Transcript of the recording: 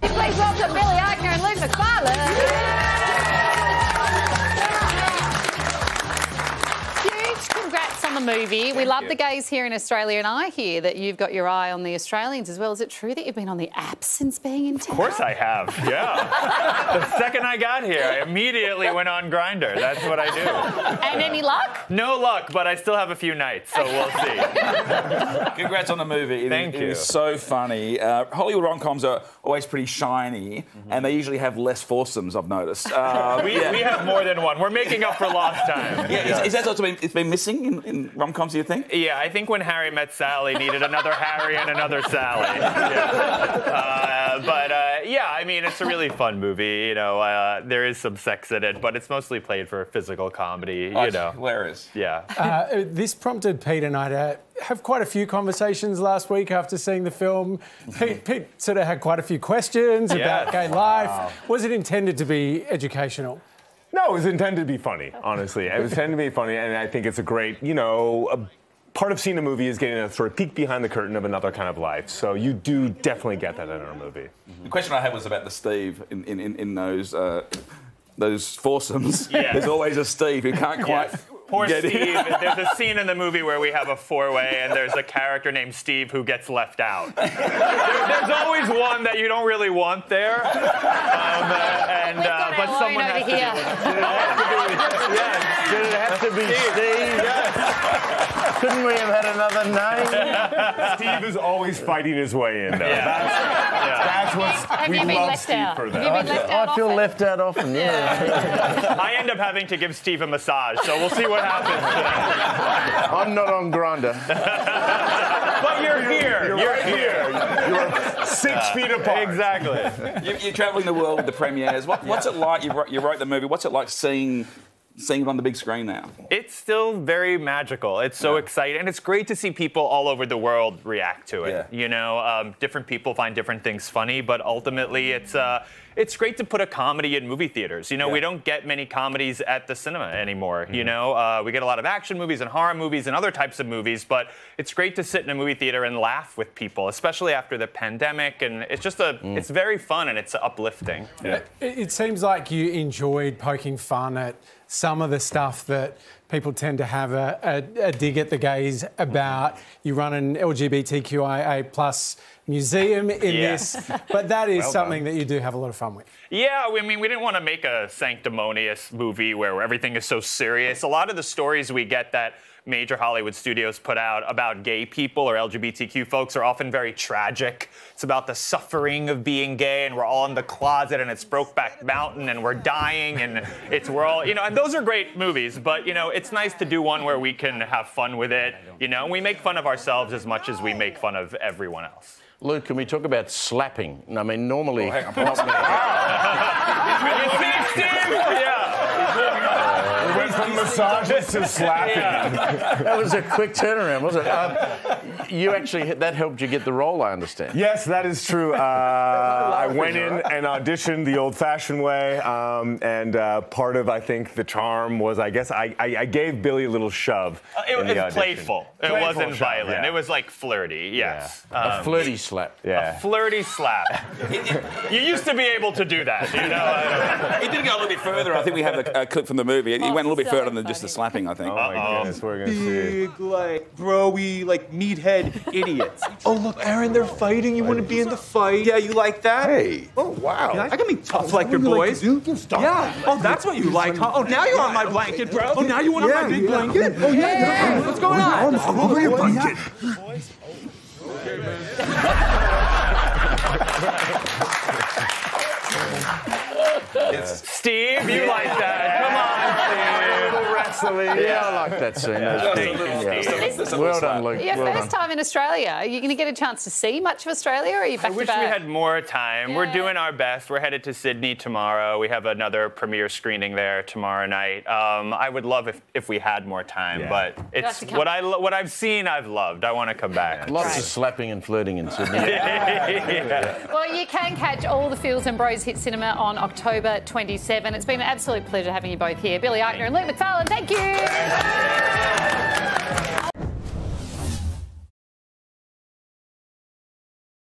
Please welcome Billy Eichner and Luke Macfarlane. Huge congrats on the movie. We love the gays here in Australia, and I hear that you've got your eye on the Australians as well. Is it true that you've been on the app since being in town? Of course I have, yeah. The second I got here, I immediately went on Grindr. That's what I do. And any luck? No luck, but I still have a few nights, so we'll see. Congrats on the movie. Thank you. It is so funny. Hollywood rom-coms are always pretty shiny, and they usually have less foursomes, I've noticed. We have more than one. We're making up for lost time. Yeah, is that something it's been missing in rom-coms, do you think? Yeah, I think When Harry Met Sally needed another Harry and another Sally. Yeah, I mean, it's a really fun movie. You know, there is some sex in it, but it's mostly played for physical comedy. You know, hilarious. Yeah. This prompted Pete and I to have quite a few conversations last week after seeing the film. Pete sort of had quite a few questions about gay life. Wow. Was it intended to be educational? No, it was intended to be funny, honestly. It was intended to be funny, and I think it's a great, you know, part of seeing a movie is getting a sort of peek behind the curtain of another kind of life. So you do definitely get that in our movie. The question I had was about the Steve in those foursomes. Yeah. There's always a Steve who can't quite... Poor Steve. There's a scene in the movie where we have a four-way and there's a character named Steve who gets left out. There's always one that you don't really want there. But someone has to Did it have to be Steve? Yes. Couldn't we have had another name? Steve is always fighting his way in, though. Yeah. That's what we love Steve for that. I feel left out often, yeah. I end up having to give Steve a massage, so we'll see what happens today. I'm not on Grindr. But you're here. You're here. You're 6 feet apart. Exactly. You're travelling the world with the premieres. What's it like? You wrote the movie. What's it like seeing it on the big screen now? It's still very magical. It's so exciting. And it's great to see people all over the world react to it. Yeah. You know, different people find different things funny, but ultimately it's great to put a comedy in movie theaters. You know, we don't get many comedies at the cinema anymore. You know, we get a lot of action movies and horror movies and other types of movies, but it's great to sit in a movie theater and laugh with people, especially after the pandemic. And it's just it's very fun and it's uplifting. Yeah. It seems like you enjoyed poking fun at some of the stuff that people tend to have a dig at the gays about. You run an LGBTQIA plus museum in this, but that is something that you do have a lot of fun with. Yeah, I mean, we didn't want to make a sanctimonious movie where everything is so serious. A lot of the stories we get that major Hollywood studios put out about gay people or LGBTQ folks are often very tragic. It's about the suffering of being gay, and we're all in the closet, and it's Brokeback Mountain, and we're dying, and we're all, you know, and those are great movies, but, you know, it's nice to do one where we can have fun with it, you know, and we make fun of ourselves as much as we make fun of everyone else. Luke, can we talk about slapping? I mean, normally... Hang on. You see, Steve? We went from massages to slapping. That was a quick turnaround, wasn't it? You actually, that helped you get the role, I understand. Yes, that is true. I went in and auditioned the old-fashioned way, and part of, I think, the charm was, I guess, I gave Billy a little shove. It was playful. It wasn't shove, violent. It was, like, flirty, yes. Yeah. A flirty slap. Yeah. A flirty slap. You used to be able to do that, you know? He did go a little bit further. I think we have a clip from the movie. He went a little bit further than just the slapping, I think. Oh, my goodness, we're going to see. Big, like, bro-y, like, meathead idiots. Oh, look, Aaron, they're fighting. You want to be in the fight? Yeah, you like that? Hey. Oh, wow. I can be tough like your boys. Yeah. Oh, that's what you like, huh? Oh, now you're on my blanket, bro. Oh, now you want on my big blanket? Oh, yeah. What's going on? Over your blanket. Steve, you like that. Come on, Steve. Wrestling. Yeah, I like that scene. Well done, Luke. Your first time in Australia. Are you going to get a chance to see much of Australia, or are you back I wish we had more time. We're doing our best. We're headed to Sydney tomorrow. We have another premiere screening there tomorrow night. I would love if we had more time, but it's what I've seen, I've loved. I want to come back. Lots of slapping and flirting in Sydney. Well, you can catch all the Feels and Bros hit cinema on October 27. It's been an absolute pleasure having you both here. Billy Eichner and Luke Macfarlane, thank you.